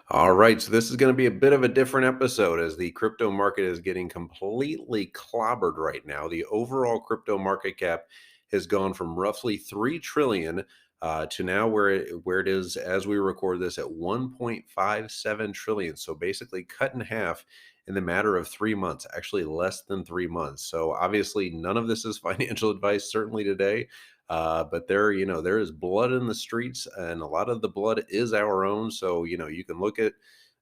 All right, so this is going to be a bit of a different episode as the crypto market is getting completely clobbered right now. The overall crypto market cap has gone from roughly 3 trillion to now where it is as we record this at 1.57 trillion. So basically cut in half in the matter of 3 months, actually less than 3 months. So obviously none of this is financial advice certainly today. But there is blood in the streets, and a lot of the blood is our own. So, you can look at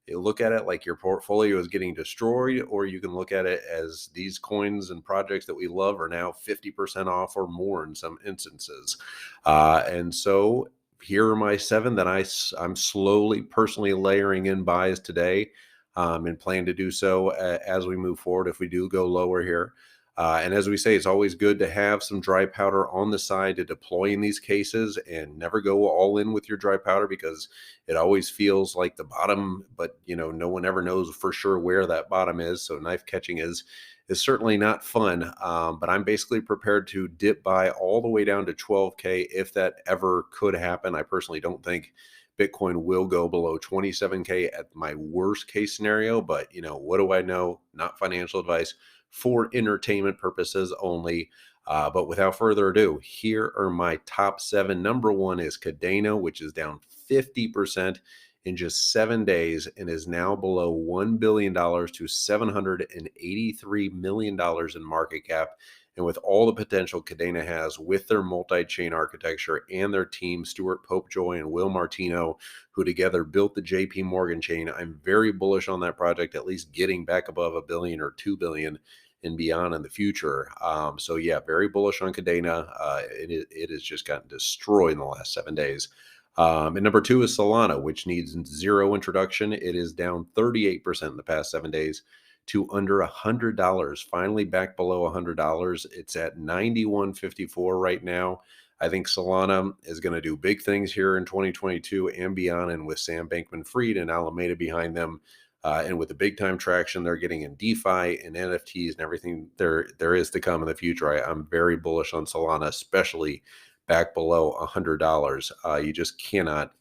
it like your portfolio is getting destroyed, or you can look at it as these coins and projects that we love are now 50% off or more in some instances. And so here are my seven that I'm slowly personally layering in buys today, and plan to do so as we move forward if we do go lower here. And as we say, it's always good to have some dry powder on the side to deploy in these cases, and never go all in with your dry powder, because it always feels like the bottom, but no one ever knows for sure where that bottom is. So knife catching is certainly not fun. But I'm basically prepared to dip by all the way down to 12K if that ever could happen. I personally don't think Bitcoin will go below 27K at my worst case scenario, but what do I know? Not financial advice, for entertainment purposes only. But without further ado, here are my top seven. Number one is Cadena, which is down 50% in just 7 days and is now below $1 billion to $783 million in market cap. And with all the potential Cadena has with their multi-chain architecture and their team, Stuart Popejoy and Will Martino, who together built the JP Morgan chain, I'm very bullish on that project, at least getting back above a billion or 2 billion and beyond in the future. So yeah, very bullish on Cadena. It has just gotten destroyed in the last 7 days. And number two is Solana, which needs zero introduction. It is down 38% in the past 7 days to under $100, finally back below $100. It's at 91.54 right now. I think Solana is going to do big things here in 2022 and beyond. And with Sam Bankman-Fried and Alameda behind them, and with the big time traction they're getting in DeFi and NFTs and everything there is to come in the future, I'm very bullish on Solana, especially back below $100. You just cannot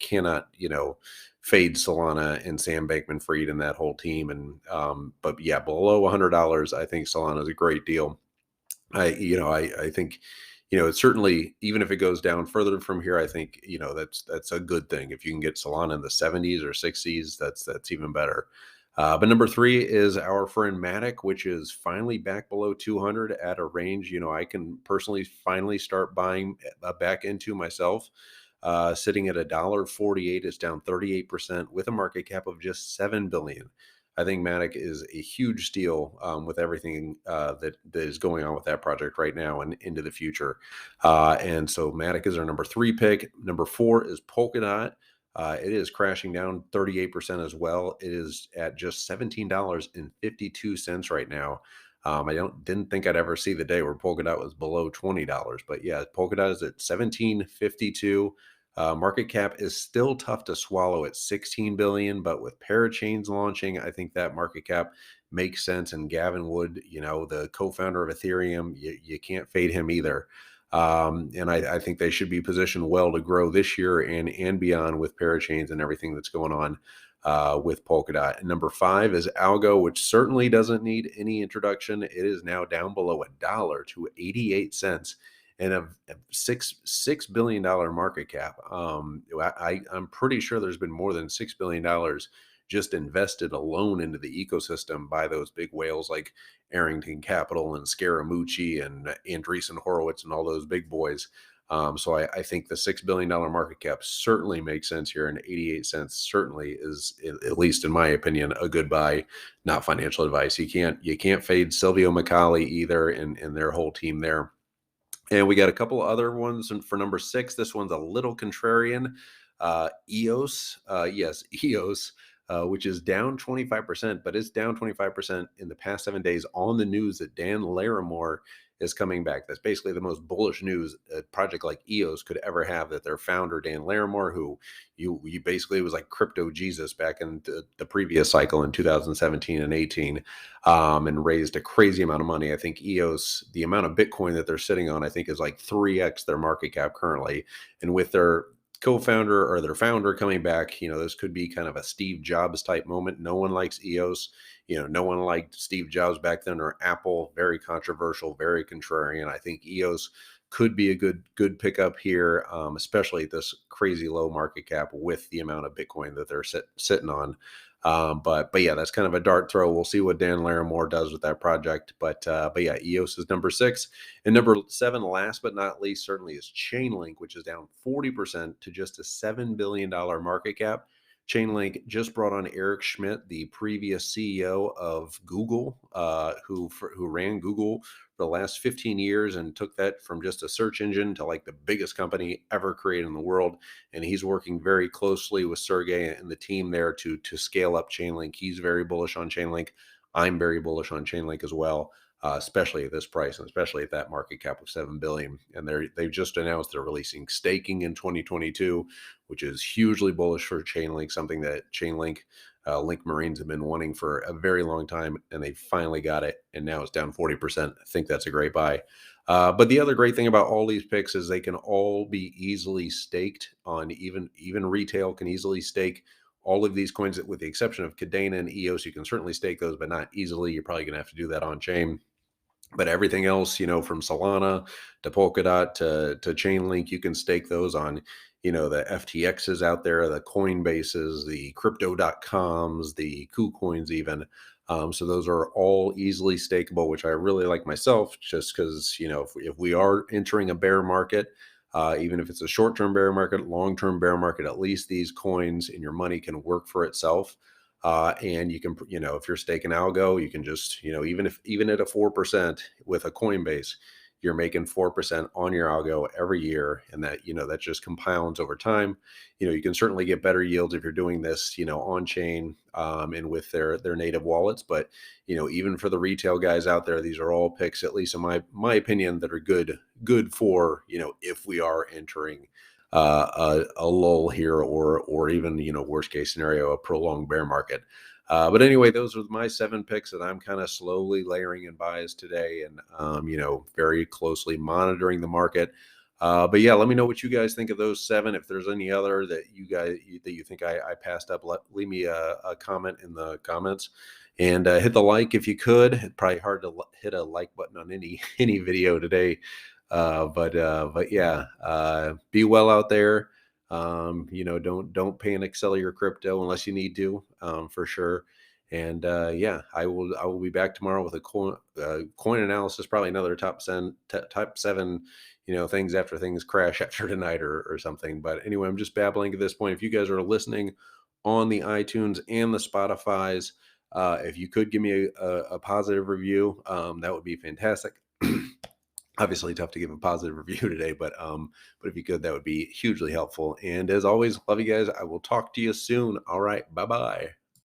fade Solana and Sam Bankman-Fried and that whole team. And but yeah, below $100, I think Solana is a great deal. I think it's certainly, even if it goes down further from here, I think that's a good thing. If you can get Solana in the 70s or 60s, that's even better. But number three is our friend MATIC, which is finally back below 200 at a range I can personally finally start buying back into myself. Sitting at $1.48, it's down 38% with a market cap of just 7 billion. I think MATIC is a huge steal with everything that is going on with that project right now and into the future. And so MATIC is our number three pick. Number four is Polkadot. It is crashing down 38% as well. It is at just $17.52 right now. I didn't think I'd ever see the day where Polkadot was below $20, but yeah, Polkadot is at $17.52. Market cap is still tough to swallow at 16 billion, but with parachains launching, I think that market cap makes sense. And Gavin Wood, the co-founder of Ethereum, you can't fade him either. And I think they should be positioned well to grow this year and beyond with parachains and everything that's going on with Polkadot. And number five is ALGO, which certainly doesn't need any introduction. It is now down below $1 to 88 cents and a $6 billion market cap. I'm pretty sure there's been more than $6 billion just invested alone into the ecosystem by those big whales like Arrington Capital and Scaramucci and Andreessen Horowitz and all those big boys. So I think the $6 billion market cap certainly makes sense here, and 88 cents certainly is, at least in my opinion, a good buy. Not financial advice. You can't fade Silvio Micali either and their whole team there. And we got a couple other ones. And for number six, this one's a little contrarian. EOS, yes, EOS, which is down 25%, but it's down 25% in the past 7 days on the news that Dan Larimore is coming back. That's basically the most bullish news a project like EOS could ever have, that their founder, Dan Larimore, who you basically was like crypto Jesus back in the previous cycle in 2017 and 18, and raised a crazy amount of money. I think EOS, the amount of Bitcoin that they're sitting on, I think is like 3x their market cap currently. And with their co-founder or their founder coming back. This could be kind of a Steve Jobs type moment. No one likes EOS. No one liked Steve Jobs back then, or Apple. Very controversial, very contrarian. I think EOS could be a good pickup here, especially at this crazy low market cap with the amount of Bitcoin that they're sitting on. But yeah, that's kind of a dart throw. We'll see what Dan Larimore does with that project. But yeah, EOS is number 6, and number 7, last but not least, certainly is Chainlink, which is down 40% to just a $7 billion market cap. Chainlink just brought on Eric Schmidt, the previous CEO of Google, who ran Google for the last 15 years and took that from just a search engine to like the biggest company ever created in the world. And he's working very closely with Sergey and the team there to scale up Chainlink. He's very bullish on Chainlink. I'm very bullish on Chainlink as well. Especially at this price, and especially at that market cap of $7 billion. And they've just announced they're releasing staking in 2022, which is hugely bullish for Chainlink, something that Chainlink Link Marines have been wanting for a very long time, and they finally got it. And now it's down 40%. I think that's a great buy. But the other great thing about all these picks is they can all be easily staked on, even retail can easily stake all of these coins, with the exception of Cadena and EOS. You can certainly stake those, but not easily. You're probably going to have to do that on chain. But everything else, from Solana to Polkadot to Chainlink, you can stake those on, the FTXs out there, the Coinbases, the Crypto.coms, the KuCoins even. So those are all easily stakeable, which I really like myself, just because, if we are entering a bear market, even if it's a short-term bear market, long-term bear market, at least these coins and your money can work for itself. And you can, if you're staking algo, you can just, even at a 4% with a Coinbase, you're making 4% on your algo every year. And that just compounds over time. You can certainly get better yields if you're doing this, on chain, and with their native wallets. But, even for the retail guys out there, these are all picks, at least in my opinion, that are good for, if we are entering a lull here, or even, worst case scenario, a prolonged bear market. But anyway, those are my 7 picks that I'm kind of slowly layering in buys today, and very closely monitoring the market. But yeah, let me know what you guys think of those 7. If there's any other that you think I passed up, leave me a comment in the comments. And hit the like if you could. It's probably hard to hit a like button on any video today. But yeah, be well out there. Don't panic, sell your crypto unless you need to, for sure. And yeah, I will be back tomorrow with a coin analysis, probably another top 7, things after things crash after tonight, or something. But anyway, I'm just babbling at this point. If you guys are listening on the iTunes and the Spotify's, if you could give me a positive review, that would be fantastic. Obviously tough to give a positive review today, but if you could, that would be hugely helpful. And as always, love you guys. I will talk to you soon. All right. Bye-bye.